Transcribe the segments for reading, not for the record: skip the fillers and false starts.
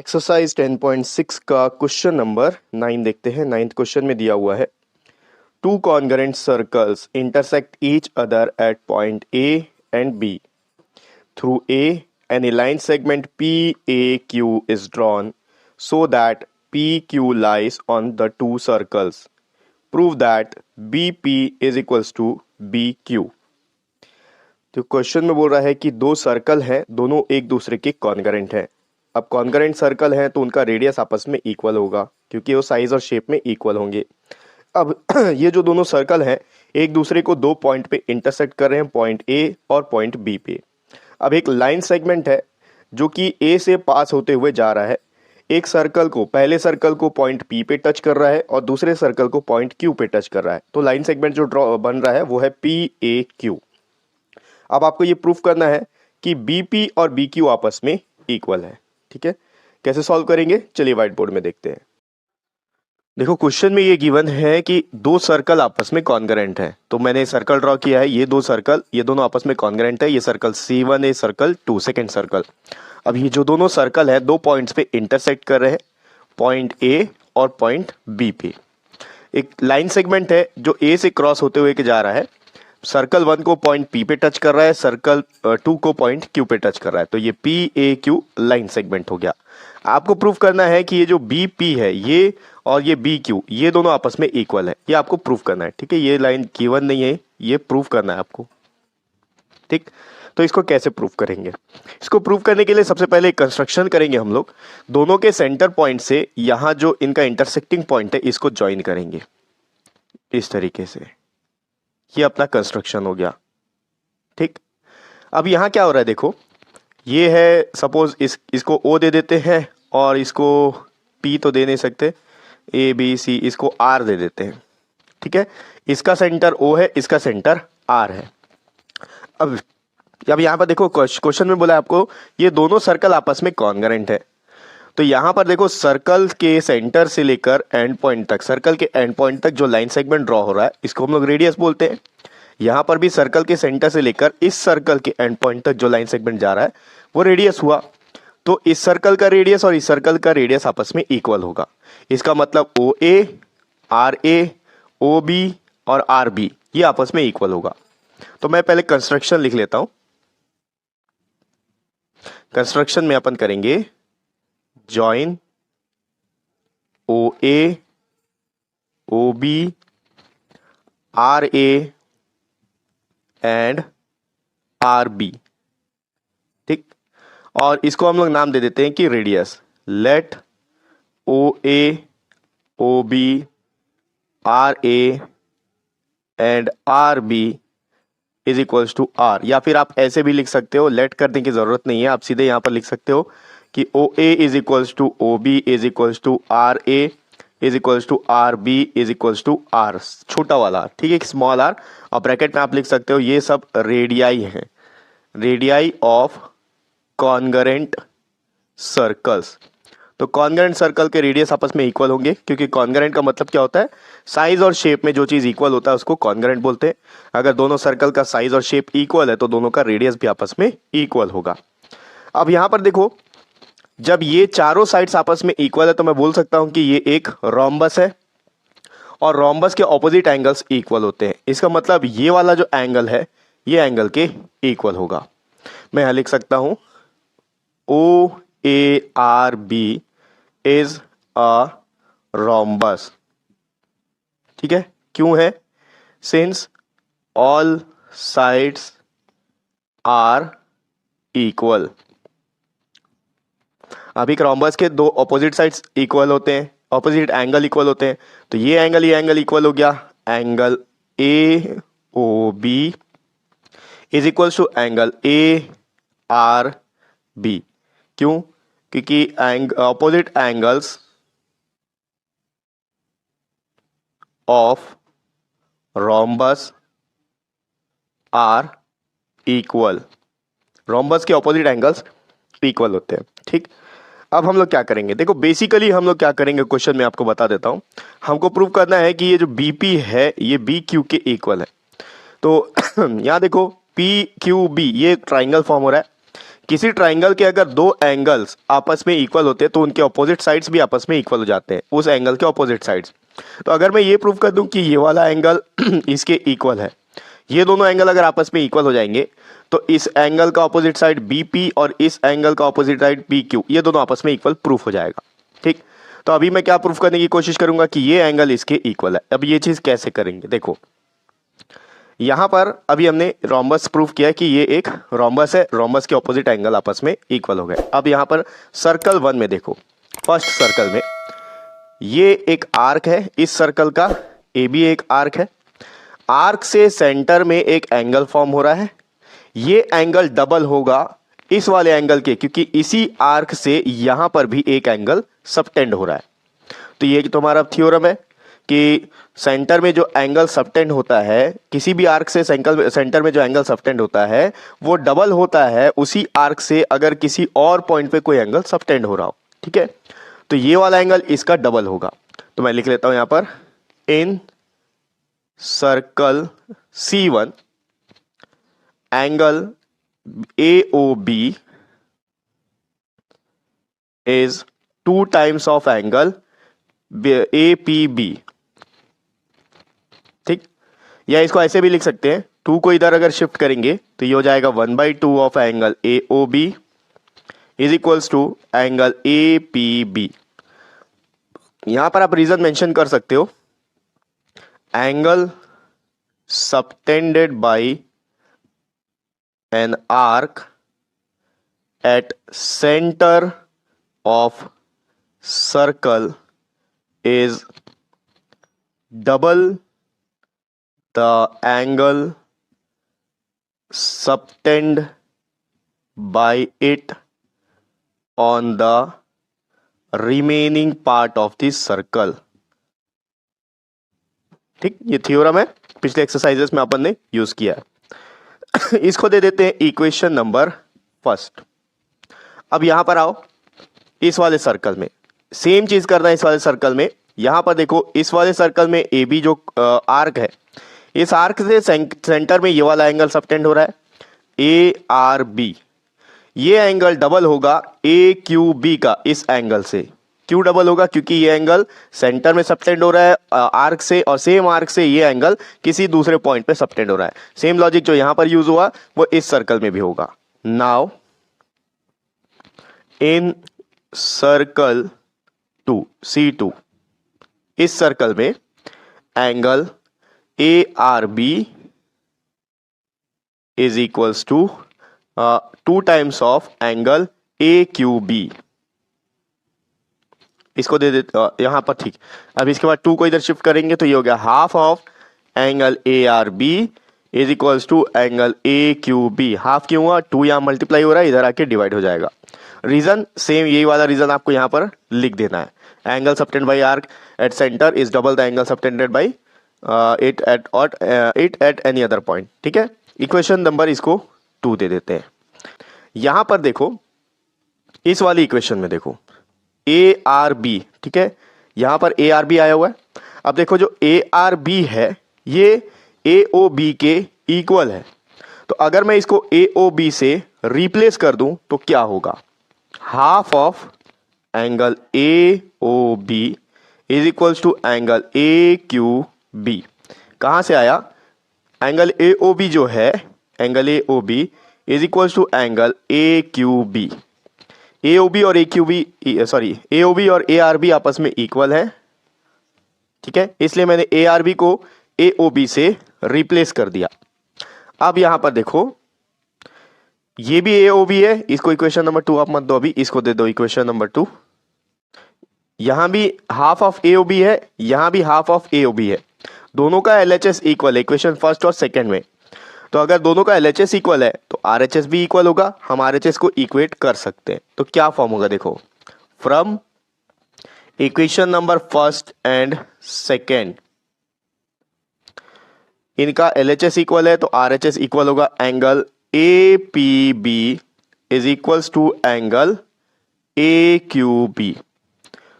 Exercise 10.6 का question number 9 देखते हैं। 9th क्वेश्चन में दिया हुआ है two congruent circles intersect each other at point A and B through A and a line segment P A Q is drawn so that P Q lies on the two circles. Prove that B P is equals to B Q. तो question में बोल रहा है कि दो circle हैं, दोनों एक दूसरे के कॉन्ग्रुएंट हैं। अब कॉन्ग्रुएंट सर्कल है तो उनका रेडियस आपस में इक्वल होगा क्योंकि वो साइज और शेप में इक्वल होंगे। अब ये जो दोनों सर्कल हैं एक दूसरे को दो पॉइंट पे इंटरसेक्ट कर रहे हैं, पॉइंट ए और पॉइंट बी पे। अब एक लाइन सेगमेंट है जो कि ए से पास होते हुए जा रहा है। एक सर्कल को, पहले सर्कल को पॉइंट पी पे टच कर रहा है और दूसरे सर्कल को पॉइंट क्यू पे टच कर रहा है। तो लाइन सेगमेंट जो ड्रॉ बन रहा है वो है पी ए क्यू। अब आपको ये प्रूफ करना है कि बी पी और बी क्यू आपस में इक्वल है। ठीक है, कैसे सॉल्व करेंगे चलिए व्हाइट बोर्ड में देखते हैं। देखो क्वेश्चन में ये गिवन है कि दो सर्कल आपस में कॉन्ग्रुएंट है, तो मैंने सर्कल ड्रॉ किया है। ये दो सर्कल, ये दोनों आपस में कॉन्ग्रुएंट है। ये सर्कल C1 है, सर्कल 2 सेकेंड सर्कल। अब ये जो दोनों सर्कल है दो पॉइंट्स पे इंटरसेक्ट कर रहे हैं, पॉइंट ए और पॉइंट बी पे। एक लाइन सेगमेंट है जो ए से क्रॉस होते हुए जा रहा है। सर्कल 1 को पॉइंट पी पे टच कर रहा है, सर्कल 2 को पॉइंट क्यू पे टच कर रहा है। तो ये P A Q line segment हो गया। आपको प्रूफ करना है कि ये जो बी पी है ये और ये बी क्यू ये दोनों आपस में इक्वल है। ये आपको प्रूफ करना है। ठीक है, ये लाइन गिवन नहीं है, ये प्रूफ करना है आपको। ठीक, तो इसको कैसे प्रूफ करेंगे? इसको प्रूफ करने के लिए सबसे पहले कंस्ट्रक्शन करेंगे हम लोग। दोनों के सेंटर पॉइंट से यहाँ जो इनका इंटरसेक्टिंग पॉइंट है इसको ज्वाइन करेंगे इस तरीके से। ये अपना कंस्ट्रक्शन हो गया। ठीक, अब यहां क्या हो रहा है देखो, ये है सपोज इसको ओ दे देते हैं और इसको पी तो दे नहीं सकते, ए बी सी, इसको आर दे देते हैं। ठीक है, इसका सेंटर ओ है, इसका सेंटर आर है। अब यहां पर देखो क्वेश्चन में बोला है आपको ये दोनों सर्कल आपस में कॉन्ग्रुएंट है। तो यहां पर देखो सर्कल के सेंटर से लेकर एंड पॉइंट तक, सर्कल के एंड पॉइंट तक जो लाइन सेगमेंट ड्रॉ हो रहा है इसको हम लोग रेडियस बोलते हैं। यहां पर भी सर्कल के सेंटर से लेकर इस सर्कल के एंड पॉइंट तक जो लाइन सेगमेंट जा रहा है वो रेडियस हुआ। तो इस सर्कल का रेडियस और इस सर्कल का रेडियस आपस में इक्वल होगा। इसका मतलब ओ A, R A, O B और आर बी ये आपस में इक्वल होगा। तो मैं पहले कंस्ट्रक्शन लिख लेता हूं। कंस्ट्रक्शन में अपन करेंगे join O A, O B, R A and R B. ठीक, और इसको हम लोग नाम दे देते हैं कि radius. Let O A, O B, R A and R B is equals to R. या फिर आप ऐसे भी लिख सकते हो, लेट करने की जरूरत नहीं है, आप सीधे यहां पर लिख सकते हो कि O A is equals to O B is equals to R A is equals to R B is equals to R, छोटा वाला। ठीक है, स्मॉल आर, और ब्रैकेट में आप लिख सकते हो ये सब रेडियाई हैं, रेडियाई ऑफ कॉन्ग्रुएंट सर्कल्स। तो कॉन्ग्रुएंट सर्कल के रेडियस आपस में इक्वल होंगे क्योंकि कॉन्ग्रुएंट का मतलब क्या होता है, साइज और शेप में जो चीज इक्वल होता है उसको कॉन्ग्रुएंट बोलते हैं। अगर दोनों सर्कल का साइज और शेप इक्वल है तो दोनों का रेडियस भी आपस में इक्वल होगा। अब यहां पर देखो जब ये चारों साइड्स आपस में इक्वल है तो मैं बोल सकता हूं कि ये एक रोम्बस है और रोम्बस के ऑपोजिट एंगल्स इक्वल होते हैं। इसका मतलब ये वाला जो एंगल है ये एंगल के इक्वल होगा। मैं यहां लिख सकता हूं O A R B is a rhombus. ठीक है, क्यों है? Since all sides are equal. अब एक रोम्बस के दो ऑपोजिट साइड्स इक्वल होते हैं, ऑपोजिट एंगल इक्वल होते हैं। तो ये एंगल इक्वल हो गया। Angle A O B is equal to angle A R B. क्यों? क्योंकि opposite angles of rhombus are equal. Rhombus के ऑपोजिट एंगल्स इक्वल होते हैं। ठीक, अब हम लोग क्या करेंगे देखो, बेसिकली हम लोग क्या करेंगे क्वेश्चन में आपको बता देता हूं। हमको प्रूव करना है कि ये जो बीपी है ये बी क्यू के इक्वल है। तो यहां देखो पी क्यू बी ये एक ट्राइंगल फॉर्म हो रहा है किसी ट्राइंगल के अगर दो एंगल्स आपस में इक्वल होते हैं तो उनके ऑपोजिट साइड्स भी आपस में इक्वल हो जाते हैं, उस एंगल के ऑपोजिट साइड्स। तो अगर मैं ये प्रूव कर दूं कि ये वाला एंगल इसके इक्वल है, ये दोनों एंगल अगर आपस में इक्वल हो जाएंगे तो इस एंगल का ऑपोजिट साइड बीपी और इस एंगल का ऑपोजिट साइड पीक्यू, ये दोनों आपस में इक्वल प्रूफ हो जाएगा। ठीक, तो अभी मैं क्या प्रूफ करने की कोशिश करूंगा कि ये एंगल इसके इक्वल है। अब ये चीज कैसे करेंगे, देखो यहां पर अभी हमने रोम्बस प्रूफ किया है कि ये एक रोम्बस है, रोम्बस के ऑपोजिट एंगल आपस में इक्वल हो गए। अब यहां पर सर्कल 1 में देखो, फर्स्ट सर्कल में ये एक आर्क है, इस सर्कल का ए भी एक आर्क है, आर्क से सेंटर में एक एंगल फॉर्म हो रहा है, ये एंगल डबल होगा इस वाले एंगल के, क्योंकि इसी आर्क से यहां पर भी एक एंगल सबटेंड हो रहा है। तो ये तुम्हारा थ्योरम है कि सेंटर में जो एंगल सबटेंड होता है, किसी भी आर्क से सेंटर में जो एंगल सबटेंड होता है वो डबल होता है उसी आर्क से अगर किसी और पॉइंट पे कोई एंगल सबटेंड हो रहा हो। ठीक है, तो ये वाला एंगल इसका डबल होगा। तो मैं लिख लेता हूं यहां पर, in circle C1 angle AOB is 2 times of angle APB। ठीक, या इसको ऐसे भी लिख सकते हैं, 2 को इधर अगर शिफ्ट करेंगे तो ये हो जाएगा 1/2 of angle AOB is equals to angle APB। यहां पर आप रीजन मेंशन कर सकते हो, angle subtended by an arc at center of circle is double the angle subtend by it on the remaining part of the circle। ठीक, ये theorem है, पिछले एक्सरसाइजेस में अपन ने यूज किया है। इसको दे देते हैं इक्वेशन नंबर फर्स्ट। अब यहां पर आओ, इस वाले सर्कल में सेम चीज करना है। इस वाले सर्कल में यहां पर देखो, इस वाले सर्कल में ए बी जो आर्क है, इस आर्क से सेंटर में ये वाला एंगल सबटेंड हो रहा है ARB। ये एंगल डबल होगा AQB का इस एंगल से। क्यों डबल होगा? क्योंकि ये एंगल सेंटर में सबटेंड हो रहा है आर्क से, और सेम आर्क से ये एंगल किसी दूसरे पॉइंट पे सबटेंड हो रहा है। सेम लॉजिक जो यहां पर यूज हुआ वो इस सर्कल में भी होगा। नाउ इन सर्कल 2 C2, इस सर्कल में angle ARB is equals to 2 times of angle AQB। इसको दे देते यहां पर। ठीक, अब इसके बाद 2 को इधर शिफ्ट करेंगे तो ये हो गया half of angle ARB is equals to angle AQB। Half क्यों हुआ? 2 यहां मल्टीप्लाई हो रहा है, इधर आके डिवाइड हो जाएगा। रीजन सेम, यही वाला रीजन आपको यहां पर लिख देना है। Angle subtend by arc at centre is double the angle subtended by it at any other point. ठीक है, इक्वेशन नंबर इसको 2 दे देते हैं। यहां पर देखो, इस वाली इक्वेशन में देखो ARB, ठीक है, यहां पर ARB आया हुआ है। अब देखो जो ARB है ये AOB के इक्वल है, तो अगर मैं इसको AOB से रिप्लेस कर दूं तो क्या होगा? Half of angle AOB is equals to angle AQB। कहां से आया? एंगल AOB जो है, angle AOB is equals to angle AQB। AOB और AOB और ARB आपस में इक्वल है। ठीक है, इसलिए मैंने ARB को AOB से रिप्लेस कर दिया। अब यहां पर देखो, ये भी AOB है, इसको इक्वेशन नंबर 2 आप मत दो, अभी इसको दे दो इक्वेशन नंबर 2। यहां भी हाफ ऑफ AOB है, यहां भी हाफ ऑफ AOB है। दोनों का LHS इक्वल है इक्वेशन फर्स्ट और सेकेंड में। तो अगर दोनों का LHS इक्वल है तो RHS भी इक्वल होगा। हम RHS को इक्वेट कर सकते हैं। तो क्या फॉर्म होगा? देखो, from equation number first and second, इनका LHS इक्वल है तो RHS इक्वल होगा angle APB is equals to angle AQB।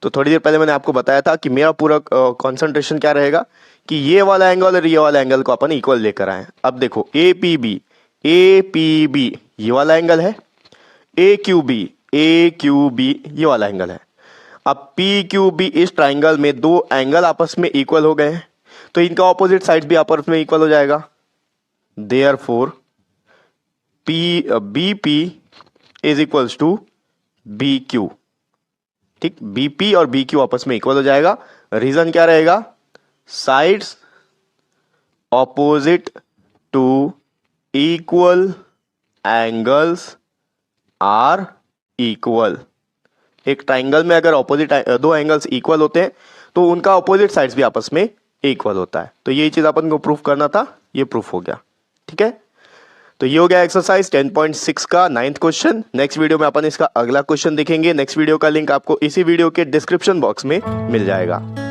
तो थोड़ी देर पहले मैंने आपको बताया था कि मेरा पूरा कंसंट्रेशन क्या रहेगा कि ये वाला एंगल और ये वाला एंगल को अपन इक्वल लेकर आए। अब देखो APB ये वाला एंगल है, ए क्यू बी ये वाला एंगल है। अब पी क्यू बी इस ट्राइंगल में दो एंगल आपस में इक्वल हो गए हैं, तो इनका ऑपोजिट साइड भी आपस में इक्वल हो जाएगा। Therefore B P is equals to B Q. ठीक, बी पी और बी क्यू आपस में इक्वल हो जाएगा। रीजन क्या रहेगा? Sides opposite to equal angles are equal. एक ट्राइंगल में अगर ऑपोजिट दो एंगल्स इक्वल होते हैं तो उनका ऑपोजिट साइड्स भी आपस में इक्वल होता है। तो यही चीज अपन को प्रूफ करना था, ये प्रूफ हो गया। ठीक है, तो ये हो गया एक्सरसाइज 10.6 का 9th क्वेश्चन। नेक्स्ट वीडियो में अपन इसका अगला क्वेश्चन देखेंगे। नेक्स्ट वीडियो का लिंक आपको इसी वीडियो के डिस्क्रिप्शन बॉक्स में मिल जाएगा।